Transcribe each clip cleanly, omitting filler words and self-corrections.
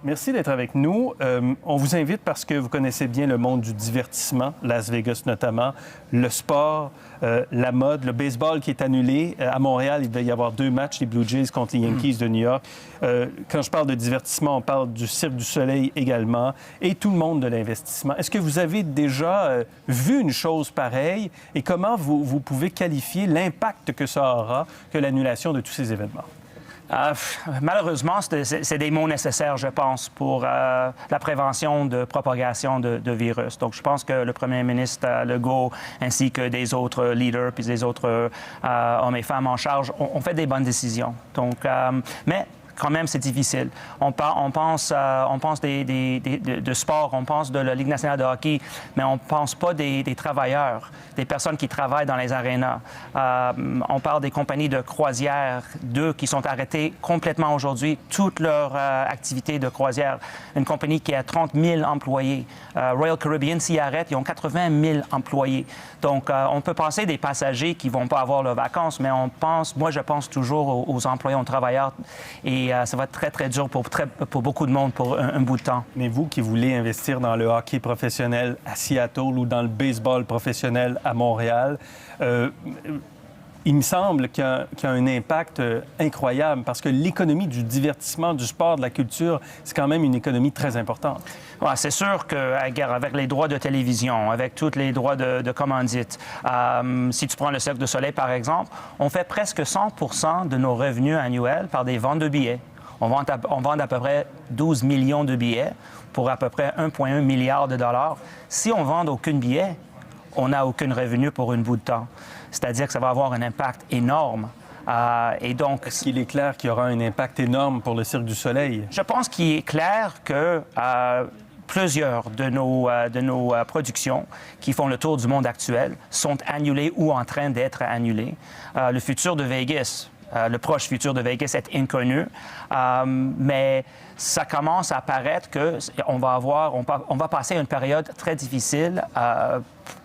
Merci d'être avec nous. On vous invite parce que vous connaissez bien le monde du divertissement, Las Vegas notamment, le sport, la mode, le baseball qui est annulé. À Montréal, il devait y avoir 2 matchs, les Blue Jays contre les Yankees de New York. Quand je parle de divertissement, on parle du Cirque du Soleil également et tout le monde de l'investissement. Est-ce que vous avez déjà vu une chose pareille et comment vous pouvez qualifier l'impact que ça aura que l'annulation de tous ces événements? Malheureusement, c'est des mots nécessaires, je pense, pour la prévention de propagation de virus. Donc, je pense que le premier ministre Legault, ainsi que des autres leaders, puis des autres hommes et femmes en charge, ont fait des bonnes décisions. Donc, mais quand même, c'est difficile. On pense de sport, on pense de la Ligue nationale de hockey, mais on ne pense pas des travailleurs, des personnes qui travaillent dans les arénas. On parle des compagnies de croisière, 2 qui sont arrêtées complètement aujourd'hui, toute leur activité de croisière. Une compagnie qui a 30 000 employés. Royal Caribbean s'y arrête, ils ont 80 000 employés. Donc, on peut penser des passagers qui ne vont pas avoir leurs vacances, mais moi, je pense toujours aux employés, aux travailleurs. Et ça va être très, très dur pour beaucoup de monde pour un bout de temps. Mais vous qui voulez investir dans le hockey professionnel à Seattle ou dans le baseball professionnel à Montréal, il me semble qu'il y a un impact incroyable parce que l'économie du divertissement, du sport, de la culture, c'est quand même une économie très importante. Ouais, c'est sûr qu'avec les droits de télévision, avec tous les droits de commandite, si tu prends le Cirque du Soleil, par exemple, on fait presque 100 % de nos revenus annuels par des ventes de billets. On vend à peu près 12 millions de billets pour à peu près 1,1 milliard de dollars. Si on ne vend aucun billet, on n'a aucun revenu pour une bout de temps. C'est-à-dire que ça va avoir un impact énorme. Et donc, est-ce qu'il est clair qu'il y aura un impact énorme pour le Cirque du Soleil? Je pense qu'il est clair que plusieurs de nos productions qui font le tour du monde actuel sont annulées ou en train d'être annulées. Le futur de Vegas, le proche futur de Vegas est inconnu, mais ça commence à apparaître qu'on va passer une période très difficile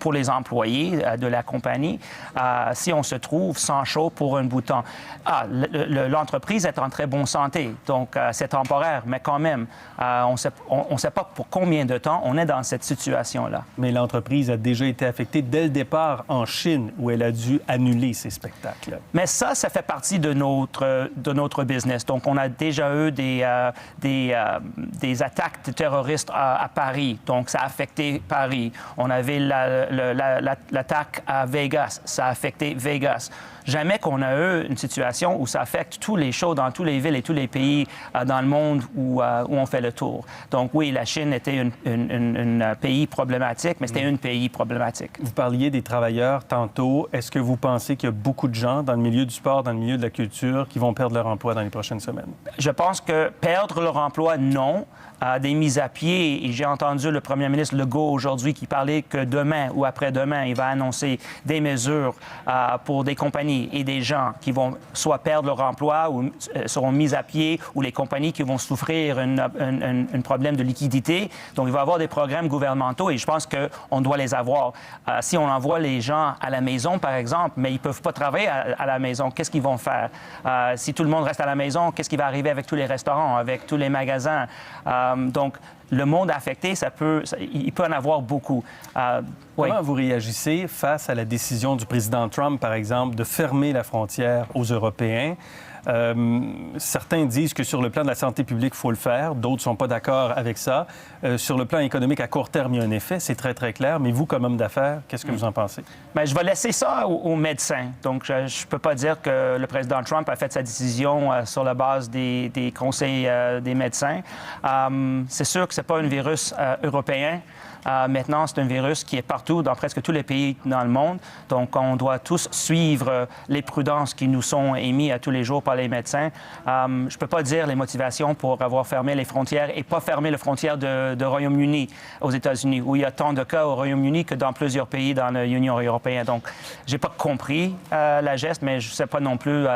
pour les employés de la compagnie si on se trouve sans chaud pour un bout de temps. L'entreprise est en très bonne santé, donc c'est temporaire, mais quand même, on ne sait pas pour combien de temps on est dans cette situation-là. Mais l'entreprise a déjà été affectée dès le départ en Chine, où elle a dû annuler ses spectacles. Mais ça fait partie de notre business. Donc, on a déjà eu des attaques de terroristes à Paris, donc ça a affecté Paris. On avait l'attaque à Vegas, ça a affecté Vegas. Jamais qu'on a eu une situation où ça affecte tous les shows dans toutes les villes et tous les pays dans le monde où on fait le tour. Donc oui, la Chine était un pays problématique, mais c'était un pays problématique. Vous parliez des travailleurs tantôt. Est-ce que vous pensez qu'il y a beaucoup de gens dans le milieu du sport, dans le milieu de la culture, qui vont perdre leur emploi dans les prochaines semaines? Je pense que perdre leur emploi, non. Des mises à pied, et j'ai entendu le premier ministre Legault aujourd'hui qui parlait que demain ou après-demain, il va annoncer des mesures pour des compagnies et des gens qui vont soit perdre leur emploi ou seront mis à pied, ou les compagnies qui vont souffrir un problème de liquidité. Donc, il va y avoir des programmes gouvernementaux et je pense qu'on doit les avoir. Si on envoie les gens à la maison, par exemple, mais ils ne peuvent pas travailler à la maison, qu'est-ce qu'ils vont faire? Si tout le monde reste à la maison, qu'est-ce qui va arriver avec tous les restaurants, avec tous les magasins? Donc, le monde affecté, il peut en avoir beaucoup. Comment vous réagissez face à la décision du président Trump, par exemple, de fermer la frontière aux Européens? Certains disent que sur le plan de la santé publique, il faut le faire. D'autres ne sont pas d'accord avec ça. Sur le plan économique, à court terme, il y a un effet. C'est très, très clair. Mais vous, comme homme d'affaires, qu'est-ce que vous en pensez? Bien, je vais laisser ça aux médecins. Donc, je ne peux pas dire que le président Trump a fait sa décision sur la base des conseils des médecins. C'est sûr que ce n'est pas un virus européen. Maintenant, c'est un virus qui est partout, dans presque tous les pays dans le monde. Donc, on doit tous suivre les prudences qui nous sont émises à tous les jours par les médecins. Je ne peux pas dire les motivations pour avoir fermé les frontières et pas fermé les frontières de Royaume-Uni aux États-Unis, où il y a tant de cas au Royaume-Uni que dans plusieurs pays dans l'Union européenne. Donc, je n'ai pas compris la geste, mais je ne sais pas non plus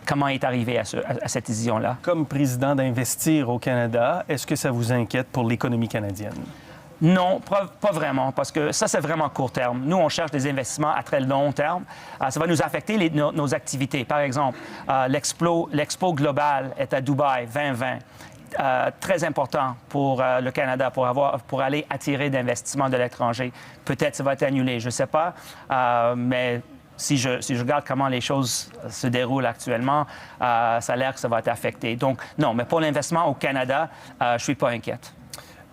comment il est arrivé à cette décision-là. Comme président d'Investir au Canada, est-ce que ça vous inquiète pour l'économie canadienne? Non, pas vraiment, parce que ça, c'est vraiment court terme. Nous, on cherche des investissements à très long terme. Ça va nous affecter nos activités. Par exemple, l'Expo global est à Dubaï 2020. très important pour le Canada, pour aller attirer d'investissements de l'étranger. Peut-être ça va être annulé, je ne sais pas, mais si je regarde comment les choses se déroulent actuellement, ça a l'air que ça va être affecté. Donc, non, mais pour l'investissement au Canada, je ne suis pas inquiète.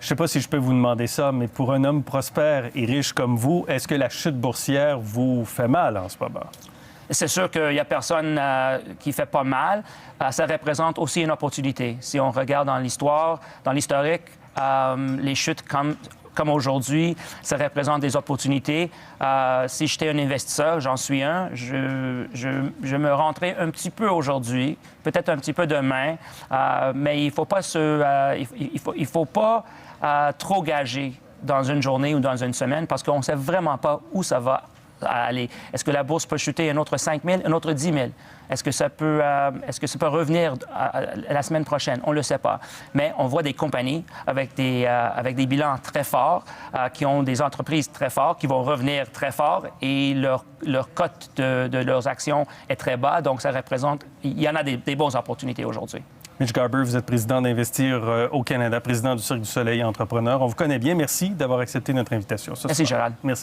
Je ne sais pas si je peux vous demander ça, mais pour un homme prospère et riche comme vous, est-ce que la chute boursière vous fait mal en ce moment? C'est sûr qu'il n'y a personne qui ne fait pas mal. Ça représente aussi une opportunité. Si on regarde dans l'histoire, dans l'historique, les chutes comme aujourd'hui, ça représente des opportunités. Si j'étais un investisseur, j'en suis un, je me rentrais un petit peu aujourd'hui, peut-être un petit peu demain, mais il ne faut pas trop gager dans une journée ou dans une semaine parce qu'on ne sait vraiment pas où ça va aller. Est-ce que la bourse peut chuter un autre 5 000, un autre 10 000? Est-ce que ça peut revenir la semaine prochaine? On ne le sait pas. Mais on voit des compagnies avec des bilans très forts, qui ont des entreprises très fortes, qui vont revenir très fort et leur cote de leurs actions est très bas. Donc, ça représente... Il y en a des bonnes opportunités aujourd'hui. Mitch Garber, vous êtes président d'Investir au Canada, président du Cirque du Soleil, entrepreneur. On vous connaît bien. Merci d'avoir accepté notre invitation. Merci, Gérald. Merci.